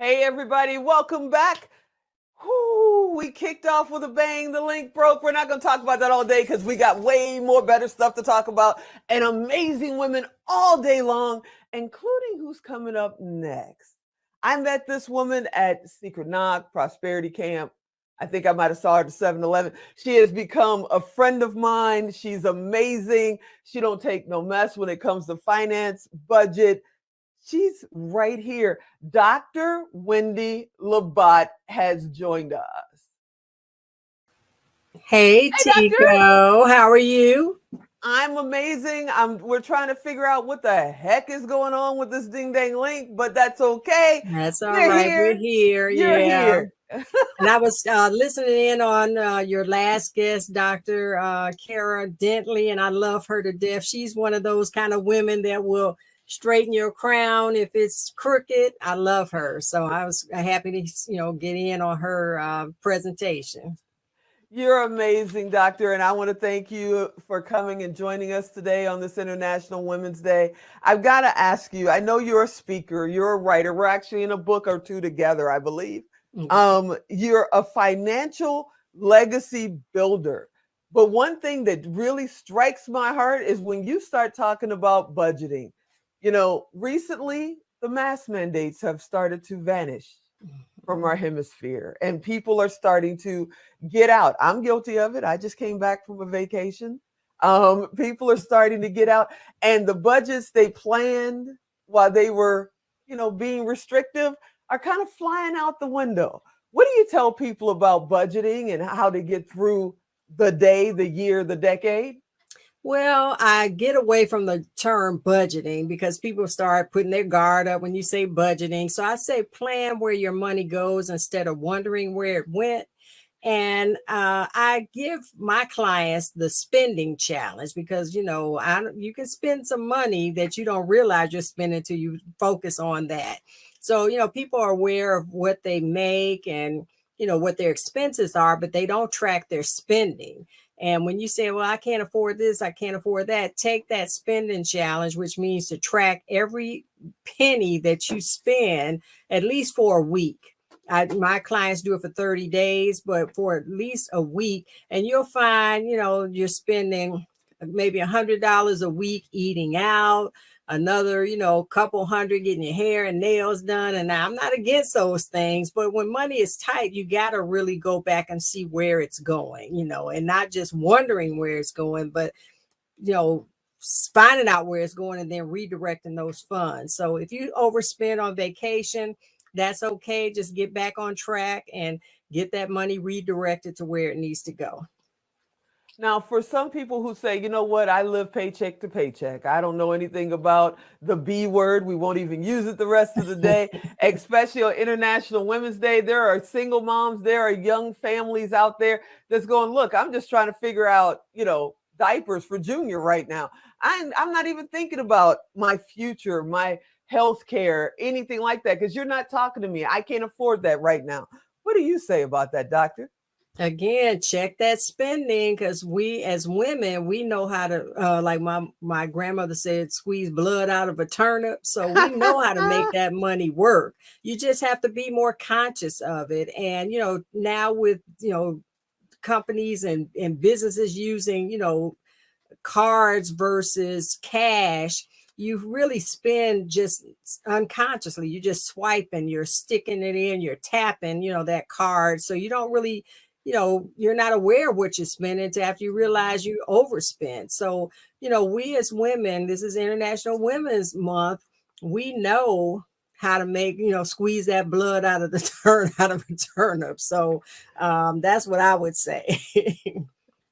Hey, everybody, welcome back. Whew, we kicked off with a bang. The link broke. We're not going to talk about that all day because we got way more better stuff to talk about and amazing women all day long, including who's coming up next. I met this woman at Secret Knock, Prosperity Camp. I think I might have saw her at 7-Eleven. She has become a friend of mine. She's amazing. She don't take no mess when it comes to finance, budget. She's right here. Dr. Wendy Labat has joined us. Hey, Hey, doctor. Tico, how are you? I'm amazing. We're trying to figure out what the heck is going on with this ding dang link, but that's okay. That's all We're right. We're here. here. You're Yeah. here. And I was listening in on your last guest, Dr. Kara Dentley, and I love her to death. She's one of those kind of women that will straighten your crown if it's crooked. I love her. So I was happy to, get in on her presentation. You're amazing, doctor, and I want to thank you for coming and joining us today on this International Women's Day. I've got to ask you, I know you're a speaker, you're a writer. We're actually in a book or two together, I believe. You're a financial legacy builder. But one thing that really strikes my heart is when you start talking about budgeting. Recently, the mask mandates have started to vanish from our hemisphere, and people are starting to get out. I'm guilty of it. I just came back from a vacation. People are starting to get out, and the budgets they planned while they were, being restrictive are kind of flying out the window. What do you tell people about budgeting and how to get through the day, the year, the decade? Well, I get away from the term budgeting because people start putting their guard up when you say budgeting. So I say plan where your money goes instead of wondering where it went. And I give my clients the spending challenge because, you can spend some money that you don't realize you're spending until you focus on that. So, people are aware of what they make and, what their expenses are, but they don't track their spending. And when you say, well, I can't afford this, I can't afford that, take that spending challenge, which means to track every penny that you spend at least for a week. My clients do it for 30 days, but for at least a week. And you'll find, you're spending maybe $100 a week eating out, another, couple hundred getting your hair and nails done. And I'm not against those things, but when money is tight, you got to really go back and see where it's going, and not just wondering where it's going, but, finding out where it's going and then redirecting those funds. So if you overspend on vacation, that's okay. Just get back on track and get that money redirected to where it needs to go. Now, for some people who say, you know what, I live paycheck to paycheck. I don't know anything about the B word. We won't even use it the rest of the day, especially on International Women's Day. There are single moms, there are young families out there that's going, look, I'm just trying to figure out, diapers for Junior right now. I'm not even thinking about my future, my health care, anything like that, because you're not talking to me. I can't afford that right now. What do you say about that, doctor? Again, check that spending because we as women, we know how to, like my grandmother said, squeeze blood out of a turnip. So we know how to make that money work. You just have to be more conscious of it. And, now with, companies and businesses using, cards versus cash, you really spend just unconsciously. You just swipe and you're sticking it in, you're tapping, that card. So you don't really, you're not aware of what you're spending until after you realize you overspent. So, we as women, this is International Women's Month, we know how to make, squeeze that blood out of a turnip. So that's what I would say.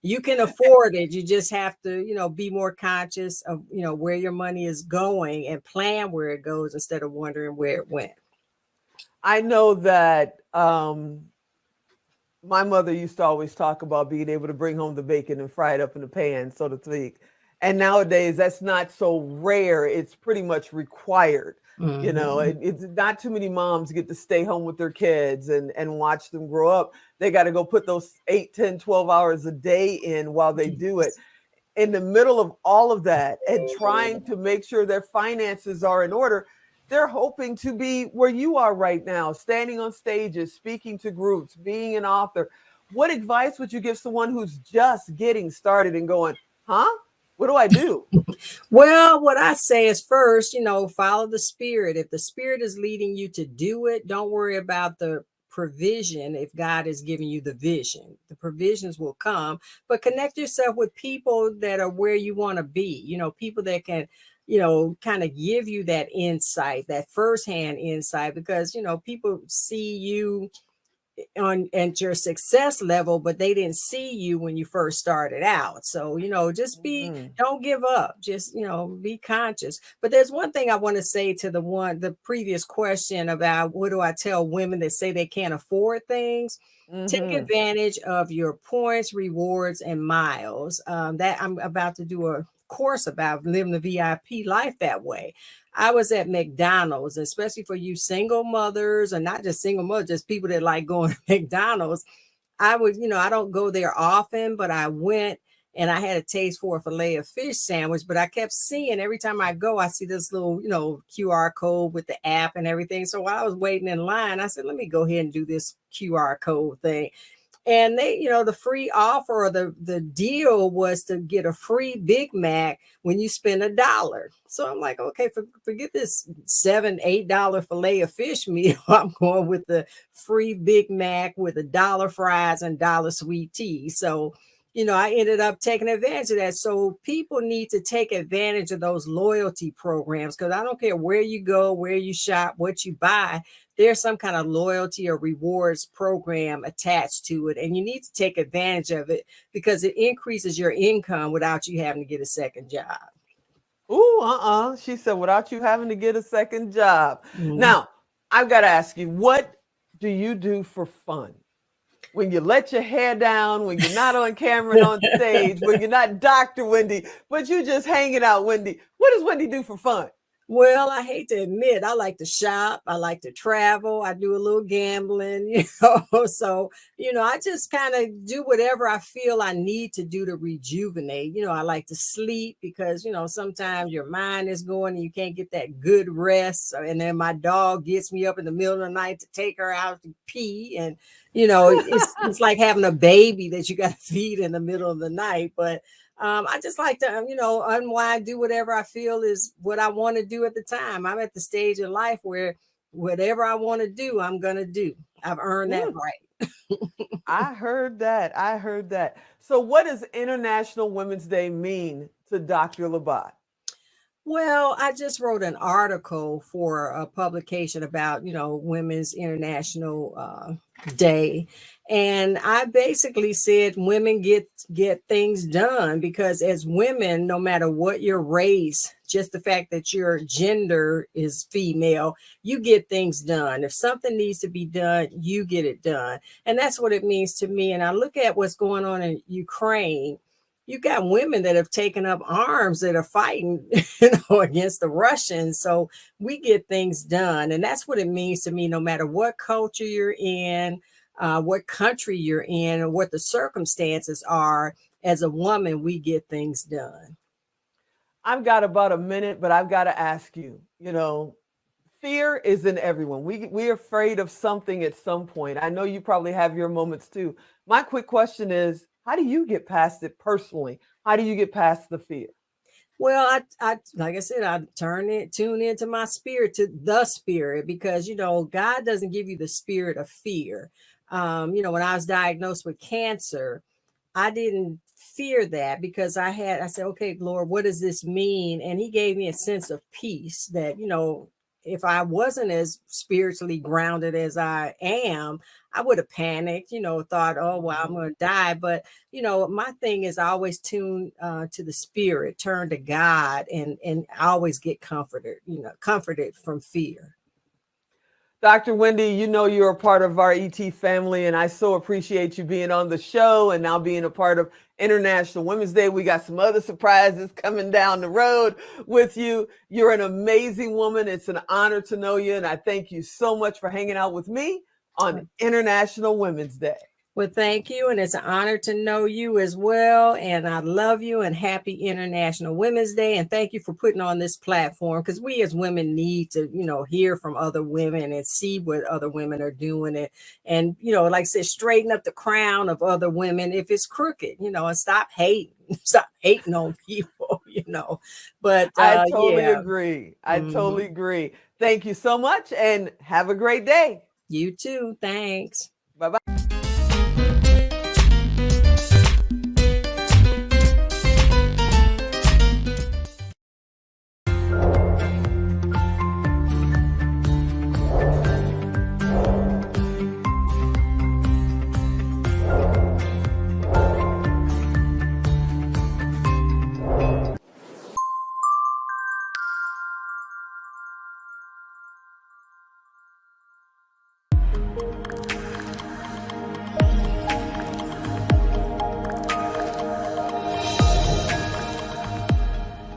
You can afford it. You just have to, be more conscious of, where your money is going and plan where it goes instead of wondering where it went. I know that my mother used to always talk about being able to bring home the bacon and fry it up in the pan, so to speak. And nowadays, that's not so rare. It's pretty much required. It's not too many moms get to stay home with their kids and watch them grow up. They got to go put those 8, 10, 12 hours a day in while they do it. In the middle of all of that and trying to make sure their finances are in order, they're hoping to be where you are right now, standing on stages, speaking to groups, being an author. What advice would you give someone who's just getting started and going, huh? What do I do? Well, what I say is first, follow the spirit. If the spirit is leading you to do it, don't worry about the provision if God is giving you the vision. The provisions will come, but connect yourself with people that are where you want to be, people that can kind of give you that insight, that firsthand insight, because people see you on at your success level, but they didn't see you when you first started out. So just Mhm. don't give up, just be conscious. But there's one thing I want to say to the previous question about what do I tell women that say they can't afford things. Take Mhm. advantage of your points, rewards, and miles. That I'm about to do a course about living the VIP life that way. I was at McDonald's, especially for you single mothers, or not just single mothers, just people that like going to McDonald's. I would, I don't go there often, but I went and I had a taste for a filet of fish sandwich. But I kept seeing every time I go, I see this little, QR code with the app and everything. So while I was waiting in line, I said, let me go ahead and do this QR code thing. And they, the free offer or the deal was to get a free Big Mac when you spend $1. So I'm like, okay, forget this $7-8 filet of fish meal. I'm going with the free Big Mac with $1 fries and $1 sweet tea. So I ended up taking advantage of that. So people need to take advantage of those loyalty programs, because I don't care where you go, where you shop, what you buy, there's some kind of loyalty or rewards program attached to it. And you need to take advantage of it because it increases your income without you having to get a second job. Ooh, She said, without you having to get a second job. Mhm. Now, I've got to ask you, what do you do for fun? When you let your hair down, when you're not on camera and on stage, when you're not Dr. Wendy, but you just hanging out, Wendy. What does Wendy do for fun? Well, I hate to admit, I like to shop. I like to travel. I do a little gambling, So, I just kind of do whatever I feel I need to do to rejuvenate. I like to sleep because, sometimes your mind is going and you can't get that good rest. And then my dog gets me up in the middle of the night to take her out to pee. And, it's like having a baby that you got to feed in the middle of the night. But I just like to, unwind, do whatever I feel is what I want to do at the time. I'm at the stage in life where whatever I want to do, I'm going to do. I've earned that Mm, right. I heard that. I heard that. So, what does International Women's Day mean to Dr. Labat? Well, I just wrote an article for a publication about, Women's International Day, and I basically said women get things done because as women, no matter what your race, just the fact that your gender is female, you get things done. If something needs to be done, you get it done, and that's what it means to me. And I look at what's going on in Ukraine. You got women that have taken up arms that are fighting, against the Russians. So we get things done. And that's what it means to me, no matter what culture you're in, what country you're in, or what the circumstances are. As a woman, we get things done. I've got about a minute, but I've got to ask you, fear is in everyone. We're afraid of something at some point. I know you probably have your moments too. My quick question is, how do you get past it personally? How do you get past the fear? Well, I like I said, I tune into my spirit, to the spirit, because God doesn't give you the spirit of fear. When I was diagnosed with cancer, I didn't fear that because I said, okay, Lord, what does this mean? And he gave me a sense of peace that, if I wasn't as spiritually grounded as I am, I would have panicked, thought, oh, well, I'm Mhm. going to die. But, my thing is I always tune to the spirit, turn to God, and I always get comforted from fear. Dr. Wendy, you're a part of our ET family, and I so appreciate you being on the show and now being a part of International Women's Day. We got some other surprises coming down the road with you. You're an amazing woman. It's an honor to know you, and I thank you so much for hanging out with me on International Women's Day. Well, thank you. And it's an honor to know you as well. And I love you and happy International Women's Day. And thank you for putting on this platform because we as women need to, hear from other women and see what other women are doing. And like I said, straighten up the crown of other women if it's crooked, and stop hating. Stop hating on people. But I totally yeah. agree. I Mhm. totally agree. Thank you so much and have a great day. You too. Thanks. Bye bye.